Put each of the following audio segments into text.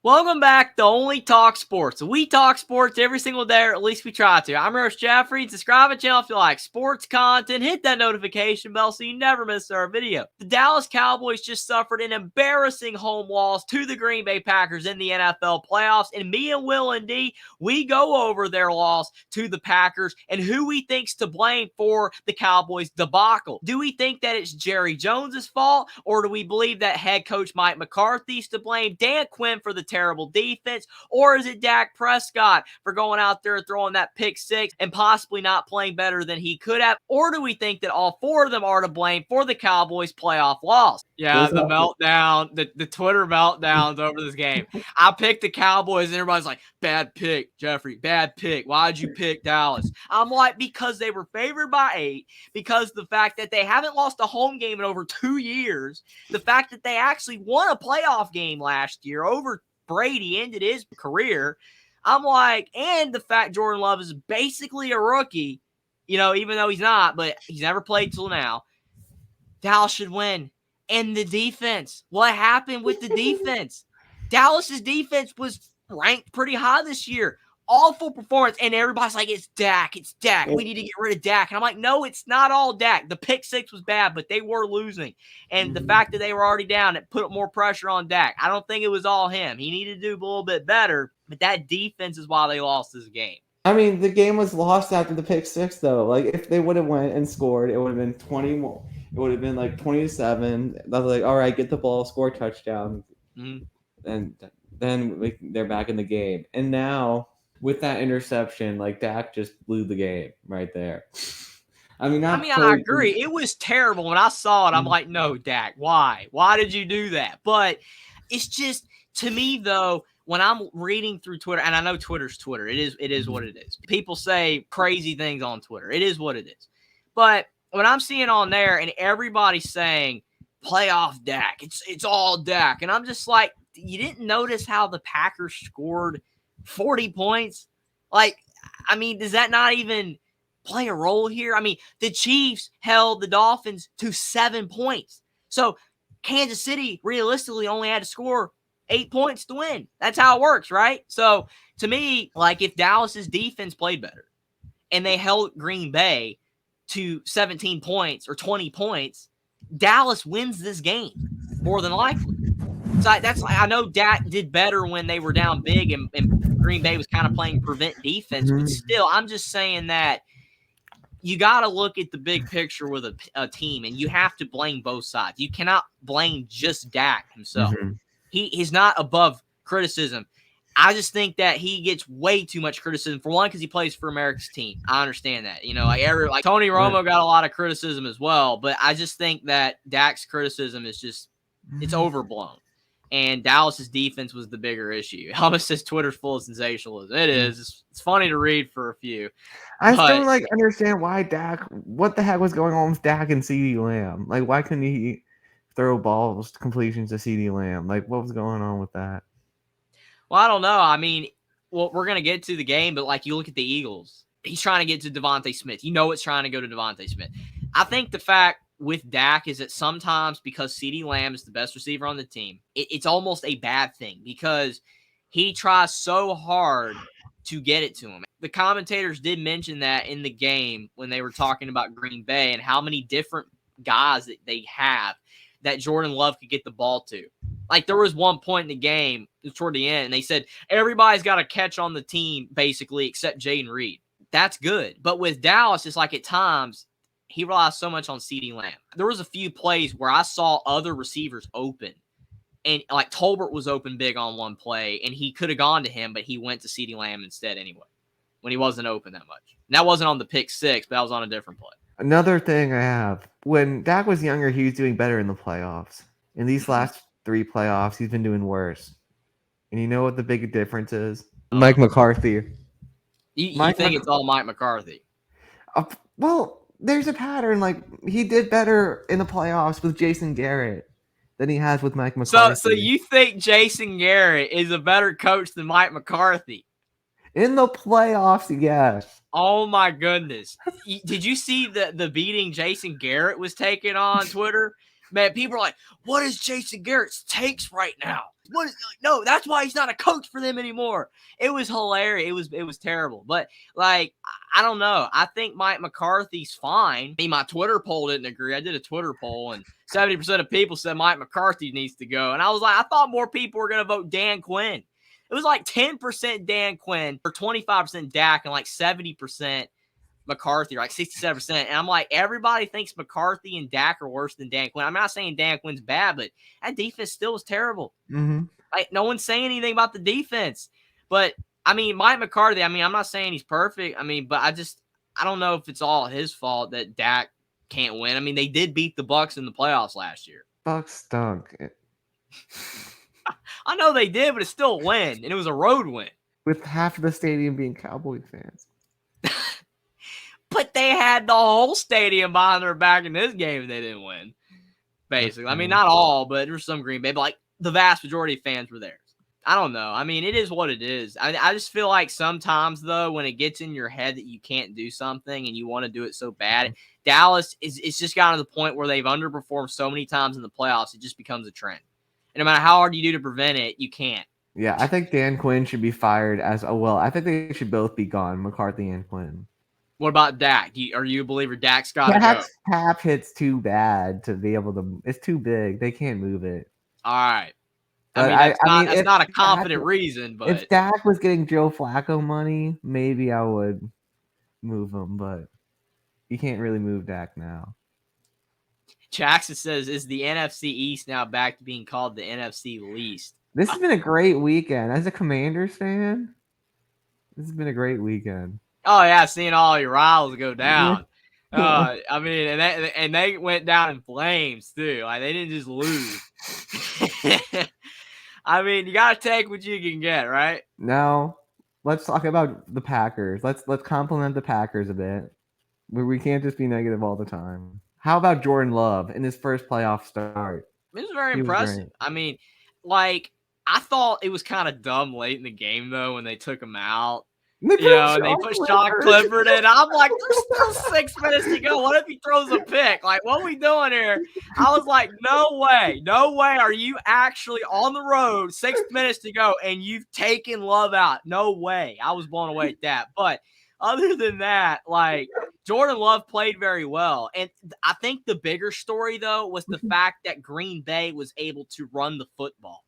Welcome back to Only Talk Sports. We talk sports every single day, or at least we try to. I'm Roach Jeffrey. Subscribe to the channel if you like sports content. Hit that notification bell so you never miss our video. The Dallas Cowboys just suffered an embarrassing home loss to the Green Bay Packers in the NFL playoffs. And me and WillND, we go over their loss to the Packers and who we think's to blame for the Cowboys debacle. Do we think that it's Jerry Jones's fault, or do we believe that head coach Mike McCarthy's to blame, Dan Quinn for the terrible defense, or is it Dak Prescott for going out there throwing that pick six and possibly not playing better than he could have? Or do we think that all four of them are to blame for the Cowboys' playoff loss? Yeah, the meltdown, the Twitter meltdowns over this game. I picked the Cowboys, and everybody's like, bad pick, Jeffrey, bad pick. Why'd you pick Dallas? I'm like, because they were favored by 8, because the fact that they haven't lost a home game in over 2 years, the fact that they actually won a playoff game last year over Brady, ended his career. I'm like, and the fact Jordan Love is basically a rookie, even though he's not, but he's never played till now. Dallas should win. And the defense, what happened with the defense? Dallas's defense was ranked pretty high this year. Awful performance. And everybody's like, it's Dak. It's Dak. We need to get rid of Dak. And I'm like, no, it's not all Dak. The pick six was bad, but they were losing. And the fact that they were already down, it put more pressure on Dak. I don't think it was all him. He needed to do a little bit better, but that defense is why they lost this game. I mean, the game was lost after the pick six, though. Like, if they would have went and scored, it would have been 20 more. It would have been like 20-7. I was like, all right, get the ball, score a touchdown. And then they're back in the game. And now, with that interception, like, Dak just blew the game right there. I agree. It was terrible. When I saw it, I'm like, no, Dak, why? Why did you do that? But it's just, to me, though, when I'm reading through Twitter, and I know Twitter's Twitter, it is what it is. People say crazy things on Twitter. It is what it is. But when I'm seeing on there and everybody's saying playoff Dak, it's all Dak. And I'm just like, you didn't notice how the Packers scored 40 points? Like, I mean, does that not even play a role here? I mean, the Chiefs held the Dolphins to 7 points. So Kansas City realistically only had to score 8 points to win. That's how it works, right? So to me, like, if Dallas's defense played better and they held Green Bay to 17 points or 20 points, Dallas wins this game more than likely. So I know Dak did better when they were down big and Green Bay was kind of playing prevent defense, but still, I'm just saying that you got to look at the big picture with a team, and you have to blame both sides. You cannot blame just Dak himself. He's not above criticism. I just think that he gets way too much criticism, for one, because he plays for America's team. I understand that. Like Tony Romo got a lot of criticism as well, but I just think that Dak's criticism is just, it's overblown. And Dallas's defense was the bigger issue. It almost says Twitter's full of sensationalism. It is. It's funny to read for a few. I still don't understand why Dak. What the heck was going on with Dak and CeeDee Lamb? Like, why couldn't he throw balls completions to CeeDee Lamb? Like, what was going on with that? Well, I don't know. I mean, we're gonna get to the game, but like, you look at the Eagles. He's trying to get to Devontae Smith. It's trying to go to Devontae Smith. I think the fact with Dak is that sometimes, because CeeDee Lamb is the best receiver on the team, it's almost a bad thing because he tries so hard to get it to him. The commentators did mention that in the game when they were talking about Green Bay and how many different guys that they have that Jordan Love could get the ball to. Like, there was one point in the game toward the end, and they said everybody's got a catch on the team, basically, except Jaden Reed. That's good. But with Dallas, it's like at times he relies so much on CeeDee Lamb. There was a few plays where I saw other receivers open, and like Tolbert was open big on one play, and he could have gone to him, but he went to CeeDee Lamb instead anyway when he wasn't open that much. And that wasn't on the pick six, but that was on a different play. Another thing I have, when Dak was younger, he was doing better in the playoffs. In these last 3 playoffs, he's been doing worse. And you know what the big difference is? Mike McCarthy. You think it's all Mike McCarthy? Well, there's a pattern. Like, he did better in the playoffs with Jason Garrett than he has with Mike McCarthy. So you think Jason Garrett is a better coach than Mike McCarthy? In the playoffs, yes. Oh, my goodness. Did you see the beating Jason Garrett was taking on Twitter? Man, people are like, what is Jason Garrett's takes right now? No, that's why he's not a coach for them anymore. It was hilarious. It was terrible. But, like, I don't know. I think Mike McCarthy's fine. I mean, my Twitter poll didn't agree. I did a Twitter poll, and 70% of people said Mike McCarthy needs to go. And I was like, I thought more people were going to vote Dan Quinn. It was like 10% Dan Quinn, or 25% Dak, and like 70% McCarthy, like 67%. And I'm like, everybody thinks McCarthy and Dak are worse than Dan Quinn. I'm not saying Dan Quinn's bad, but that defense still was terrible. Like, no one's saying anything about the defense. But, I mean, Mike McCarthy, I mean, I'm not saying he's perfect. I mean, but I don't know if it's all his fault that Dak can't win. I mean, they did beat the Bucs in the playoffs last year. Bucs stunk. I know they did, but it's still a win, and it was a road win. With half of the stadium being Cowboy fans. But they had the whole stadium behind their back in this game and they didn't win. Basically. I mean, not all, but there was some Green Bay. But, like, the vast majority of fans were there. I don't know. I mean, it is what it is. I just feel like sometimes, though, when it gets in your head that you can't do something and you want to do it so bad, Dallas it's just gotten to the point where they've underperformed so many times in the playoffs, it just becomes a trend. And no matter how hard you do to prevent it, you can't. Yeah, I think Dan Quinn should be fired as well. I think they should both be gone, McCarthy and Quinn. What about Dak? Are you a believer Dak's got to go? Dak's cap hit's too bad to be able to. It's too big. They can't move it. All right. That's not a confident reason. But if Dak was getting Joe Flacco money, maybe I would move him. But you can't really move Dak now. Jackson says, is the NFC East now back to being called the NFC least? This has been a great weekend. As a Commanders fan, this has been a great weekend. Oh, yeah, seeing all your rivals go down. I mean, and they went down in flames, too. Like, they didn't just lose. I mean, you got to take what you can get, right? Now, let's talk about the Packers. Let's compliment the Packers a bit. We can't just be negative all the time. How about Jordan Love in his first playoff start? It was very impressive. I mean, like, I thought it was kind of dumb late in the game, though, when they took him out. And they put Sean Clifford in. I'm like, there's still 6 minutes to go. What if he throws a pick? Like, what are we doing here? I was like, no way are you actually on the road, 6 minutes to go, and you've taken Love out. No way. I was blown away at that. But other than that, like, Jordan Love played very well. And I think the bigger story, though, was the fact that Green Bay was able to run the football.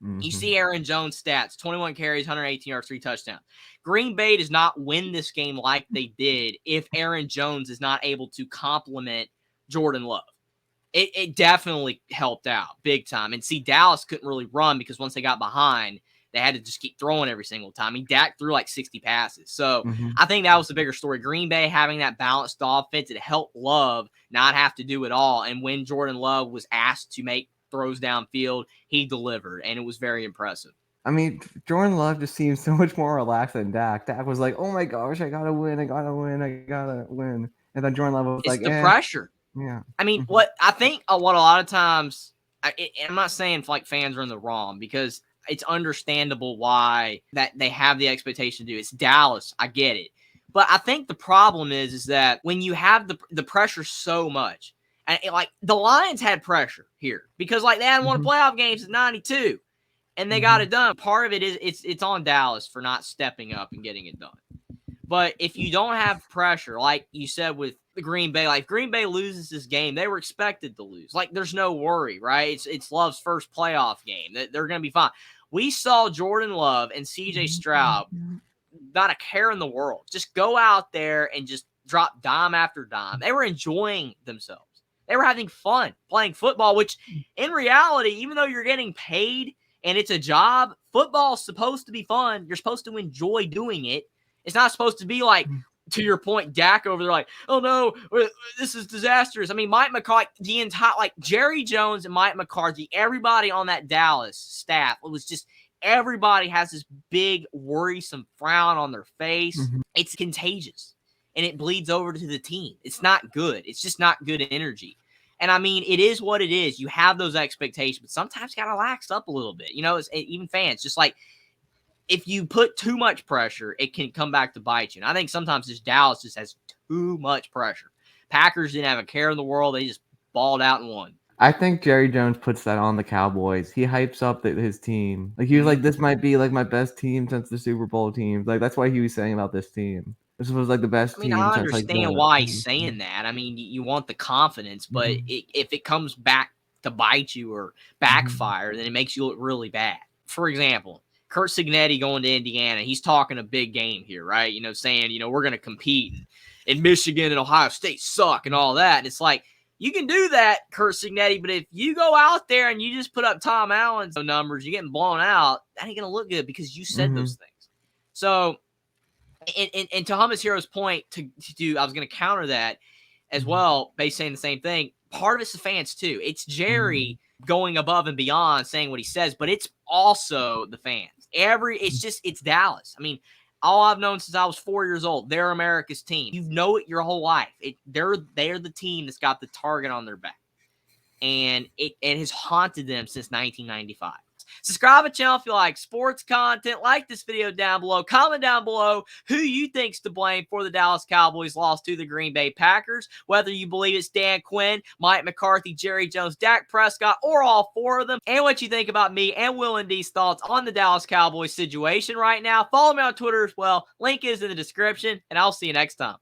Mm-hmm. You see Aaron Jones' stats, 21 carries, 118 yards, 3 touchdowns. Green Bay does not win this game like they did if Aaron Jones is not able to complement Jordan Love. It definitely helped out big time. And see, Dallas couldn't really run because once they got behind, they had to just keep throwing every single time. I mean, Dak threw like 60 passes. So I think that was the bigger story. Green Bay having that balanced offense, it helped Love not have to do it all. And when Jordan Love was asked to make throws downfield, he delivered, and it was very impressive. I mean, Jordan Love just seems so much more relaxed than Dak. Dak was like, oh my gosh, I gotta win. And then Jordan Love was like, it's the pressure. Yeah. I mean, what a lot of times, I'm not saying like fans are in the wrong, because it's understandable why that they have the expectation to do. It's Dallas. I get it. But I think the problem is that when you have the pressure so much, and like the Lions had pressure here because like they hadn't won a playoff game since '92, and they got it done. Part of it is it's on Dallas for not stepping up and getting it done. But if you don't have pressure, like you said with the Green Bay, like Green Bay loses this game, they were expected to lose. Like there's no worry, right? It's Love's first playoff game. They're going to be fine. We saw Jordan Love and C.J. Stroud, not a care in the world, just go out there and just drop dime after dime. They were enjoying themselves. They were having fun playing football, which in reality, even though you're getting paid and it's a job, football is supposed to be fun. You're supposed to enjoy doing it. It's not supposed to be like, to your point, Dak over there like, oh no, this is disastrous. I mean, Mike McCarthy, the entire, like Jerry Jones and Mike McCarthy, everybody on that Dallas staff, it was just, everybody has this big worrisome frown on their face. It's contagious. And it bleeds over to the team. It's not good. It's just not good energy. And I mean, it is what it is. You have those expectations, but sometimes you got to lax up a little bit. You know, even fans, just like if you put too much pressure, it can come back to bite you. And I think sometimes this Dallas just has too much pressure. Packers didn't have a care in the world. They just balled out and won. I think Jerry Jones puts that on the Cowboys. He hypes up his team. Like he was like, "This might be like my best team since the Super Bowl teams." Like that's why he was saying about this team. This was like the best I mean, team I since like understand the. why he's saying that. I mean, you want the confidence, but if it comes back to bite you or backfire, then it makes you look really bad. For example, Kurt Signetti going to Indiana, he's talking a big game here, right? You know, saying, you know, we're going to compete, and Michigan and Ohio State suck and all that. And it's like, you can do that, Kurt Signetti, but if you go out there and you just put up Tom Allen's numbers, you're getting blown out, that ain't going to look good because you said those things. So, and to Hummus Hero's point, to I was going to counter that as well, based saying the same thing. Part of it's the fans too. It's Jerry going above and beyond saying what he says, but it's also the fans. It's Dallas. I mean, all I've known since I was 4 years old, they're America's team. You know it your whole life. They're the team that's got the target on their back, and it has haunted them since 1995. Subscribe to the channel if you like sports content. Like this video down below. Comment down below who you think's to blame for the Dallas Cowboys loss to the Green Bay Packers. Whether you believe it's Dan Quinn, Mike McCarthy, Jerry Jones, Dak Prescott, or all four of them. And what you think about me and WillND's thoughts on the Dallas Cowboys situation right now. Follow me on Twitter as well. Link is in the description, and I'll see you next time.